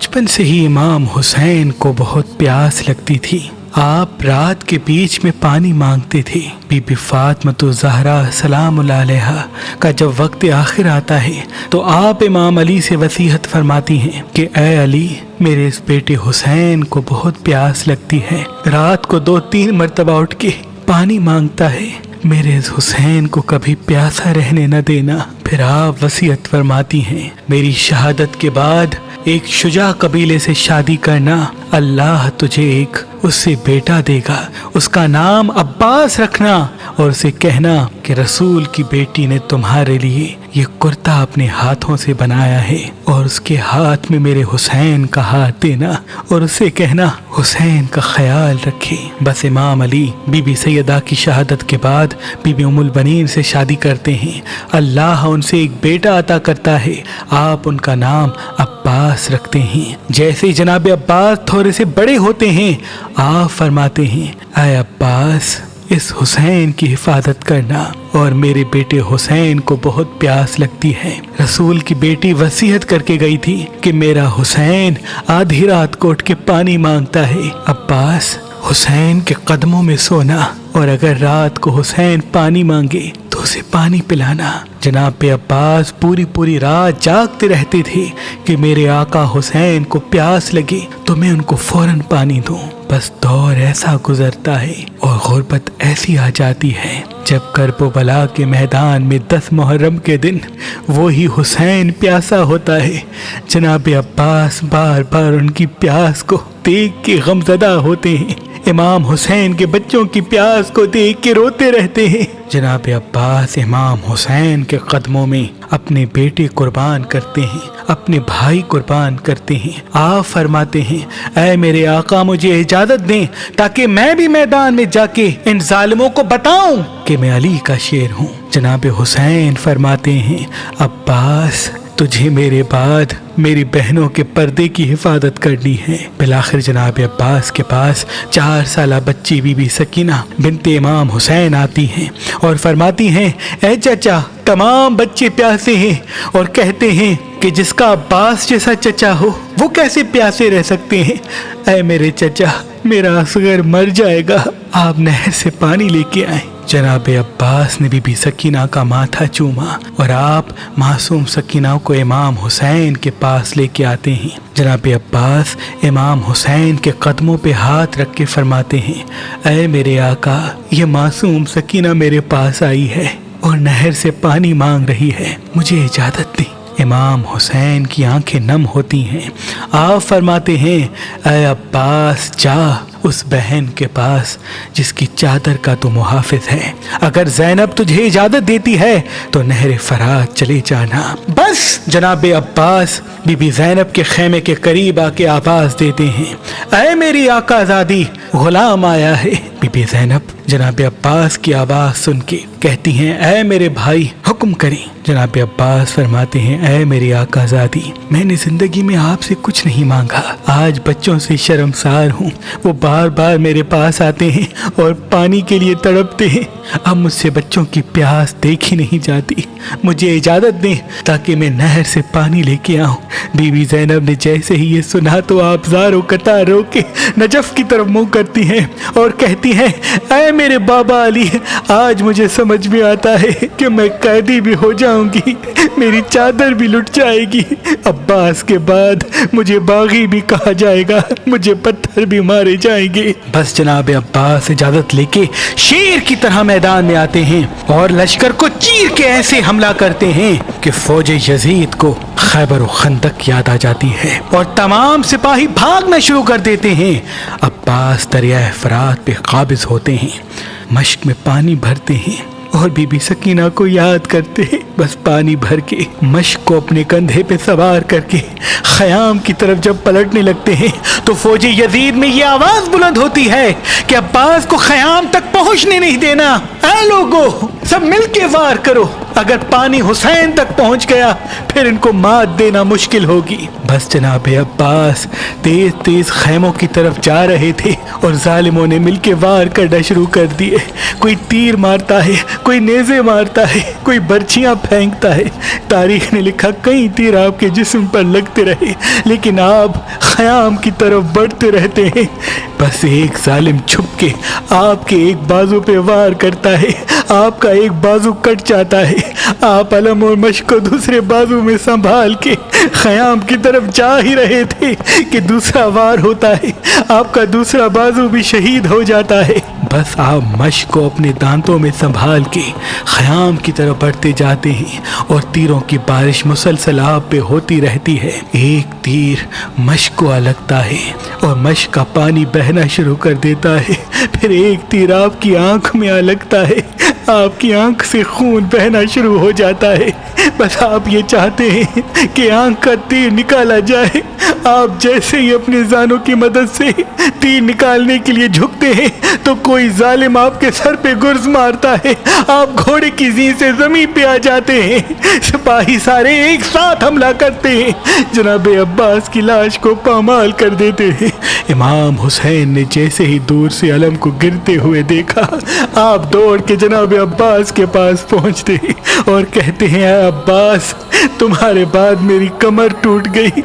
बचपन से ही इमाम हुसैन को बहुत प्यास लगती थी। आप रात के बीच में पानी मांगते थे। बीबी फातिमा ज़हरा सलामुल्लाह अलैहा का जब वक्त आखिर आता है तो आप इमाम अली से वसीयत फरमाती हैं कि ए अली, मेरे इस बेटे हुसैन को बहुत प्यास लगती है, रात को 2-3 मरतबा उठ के पानी मांगता है, मेरे इस हुसैन को कभी प्यासा रहने न देना। फिर आप वसीयत फरमाती हैं, मेरी शहादत के बाद एक शुजा कबीले से शादी करना, अल्लाह तुझे एक उससे बेटा देगा, उसका नाम अब्बास रखना और उसे कहना कि रसूल की बेटी ने तुम्हारे लिए ये कुर्ता अपने हाथों से बनाया है और उसके हाथ में मेरे हुसैन का हाथ देना और उसे कहना हुसैन का ख्याल रखे। बस इमाम अली बीबी सैयदा की शहादत के बाद बीबी उम्मुल बनीन से शादी करते हैं। अल्लाह उनसे एक बेटा अता करता है, आप उनका नाम अब्बास रखते हैं। जैसे ही जनाब अब्बास थोड़े से बड़े होते हैं, आप फरमाते हैं, ऐ अब्बास, इस हुसैन की हिफाजत करना और मेरे बेटे हुसैन को बहुत प्यास लगती है। रसूल की बेटी वसीयत करके गई थी कि मेरा हुसैन आधी रात को उठ के पानी मांगता है, अब्बास हुसैन के कदमों में सोना और अगर रात को हुसैन पानी मांगे तो उसे पानी पिलाना। जनाब अब्बास पूरी रात जागते रहते थे कि मेरे आका हुसैन को प्यास लगे तो मैं उनको फौरन पानी दूं। बस दौर ऐसा गुजरता है और गुर्बत ऐसी आ जाती है जब करबला के मैदान में 10 मुहर्रम के दिन वो ही हुसैन प्यासा होता है। जनाब अब्बास बार बार उनकी प्यास को देख के गमज़दा होते हैं, इमाम हुसैन के बच्चों की प्यास को देख के रोते रहते हैं। जनाब अब्बास इमाम हुसैन के कदमों में अपने बेटे कुर्बान करते हैं, अपने भाई कुर्बान करते हैं। आप फरमाते हैं, ऐ मेरे आका, मुझे इजाजत दें ताकि मैं भी मैदान में जाके इन जालिमों को बताऊं कि मैं अली का शेर हूँ। जनाब हुसैन फरमाते हैं, अब्बास तुझे मेरे बाद मेरी बहनों के पर्दे की हिफाजत करनी है। बिलाखिर जनाब अब्बास के पास 4 साला बच्ची बीबी सकीना बिनते इमाम हुसैन आती हैं और फरमाती हैं, ऐ चाचा, तमाम बच्चे प्यासे हैं और कहते हैं कि जिसका अब्बास जैसा चचा हो वो कैसे प्यासे रह सकते हैं। ऐ मेरे चचा, मेरा असगर मर जाएगा, आप नहर से पानी लेके आए। जनाब अब्बास ने बीबी सकीना का माथा चूमा और आप मासूम सकीना को इमाम हुसैन के पास लेके आते हैं। जनाब अब्बास इमाम हुसैन के कदमों पे हाथ रख के फरमाते हैं, ऐ मेरे आका, ये मासूम सकीना मेरे पास आई है और नहर से पानी मांग रही है, मुझे इजाजत दी। इमाम हुसैन की आंखें नम होती हैं। आप फरमाते हैं, ऐ अब्बास, जा उस बहन के पास जिसकी चादर का तो मुहाफिज है, अगर ज़ैनब तुझे इजाजत देती है तो नहर फरात चले जाना। बस जनाब अब्बास बीबी ज़ैनब के खेमे के करीब आके आवाज देते हैं, ऐ मेरी आकाज़ादी, गुलाम आया है। बीबी ज़ैनब जनाब अब्बास की आवाज़ सुन के कहती हैं, ऐ मेरे भाई, हुक्म करें। जनाब अब्बास फरमाते हैं, ऐ मेरी आकाज़ादी, मैंने ज़िंदगी में आपसे कुछ नहीं मांगा, आज बच्चों से शर्मसार हूँ, वो बार बार मेरे पास आते हैं और पानी के लिए तड़पते हैं, अब मुझसे बच्चों की प्यास देखी नहीं जाती, मुझे इजाज़त दें ताकि मैं नहर से पानी लेके आऊँ। बीबी ज़ैनब ने जैसे ही ये सुना तो आप ज़ारो कतार रोके नजफ की तरफ मुँह करती हैं और कहती हैं, ऐ मेरे बाबा अली, आज मुझे समझ में आता है कि मैं कैदी भी हो जाऊंगी, मेरी चादर भी लुट जाएगी, अब्बास के बाद मुझे बागी भी कहा जाएगा, मुझे पत्थर भी मारे जाएंगे। बस जनाब अब्बास इजाजत लेके शेर की तरह मैदान में आते हैं और लश्कर को चीर के ऐसे हमला करते हैं कि फौज यजीद को खैबर और खंदक याद आ जाती है और तमाम सिपाही भागना शुरू कर देते हैं। अब्बास दरिया फरात पे काबिज होते हैं, मश्क में पानी भरते हैं और बीबी सकीना को याद करते हैं। बस पानी भर के मश्क को अपने कंधे पे सवार करके ख़याम की तरफ जब पलटने लगते हैं तो फौज यजीद में ये आवाज़ बुलंद होती है कि अब्बास को ख़याम तक पहुंचने नहीं देना, ऐ लोगों, सब मिलके वार करो। अगर पानी हुसैन तक पहुंच गया फिर इनको मात देना मुश्किल होगी। बस जनाब अब्बास तेज तेज खैमों की तरफ जा रहे थे और जालिमों ने मिलके वार करना शुरू कर दिए। कोई तीर मारता है, कोई नेज़े मारता है, कोई बर्छियां फेंकता है। तारीख ने लिखा कई तीर आपके जिस्म पर लगते रहे, लेकिन आप ख़याम की तरफ बढ़ते रहते हैं। बस एक जालिम छुप के आपके एक बाजू पे वार करता है, आपका एक बाजू कट जाता है। आप अलम और मश्क को दूसरे बाजू में संभाल के ख़याम की तरफ जा ही रहे थे कि दूसरा वार होता है, आपका दूसरा बाजू भी शहीद हो जाता है। बस आप मश्क को अपने दांतों में संभाल के ख़याम की तरफ बढ़ते जाते हैं और तीरों की बारिश मुसलसल आप पे होती रहती है। एक तीर मश्क को लगता है और मश्क का पानी बहना शुरू कर देता है। फिर एक तीर आपकी आंख में लगता है, आपकी आंख से खून बहना शुरू हो जाता है। बस आप ये चाहते हैं कि आंख का तीर निकाला जाए। आप जैसे ही अपने जानों की मदद से तीर निकालने के लिए झुकते हैं तो कोई जालिम आपके सर पे गुर्ज मारता है, आप घोड़े की जीन से जमीन पे आ जाते हैं। सिपाही सारे एक साथ हमला करते हैं, जनाब अब्बास की लाश को पामाल कर देते हैं। इमाम हुसैन ने जैसे ही दूर से अलम को गिरते हुए देखा, आप दौड़ के जनाब अब्बास के पास पहुंचते और कहते हैं, अब्बास तुम्हारे बाद मेरी कमर टूट गई,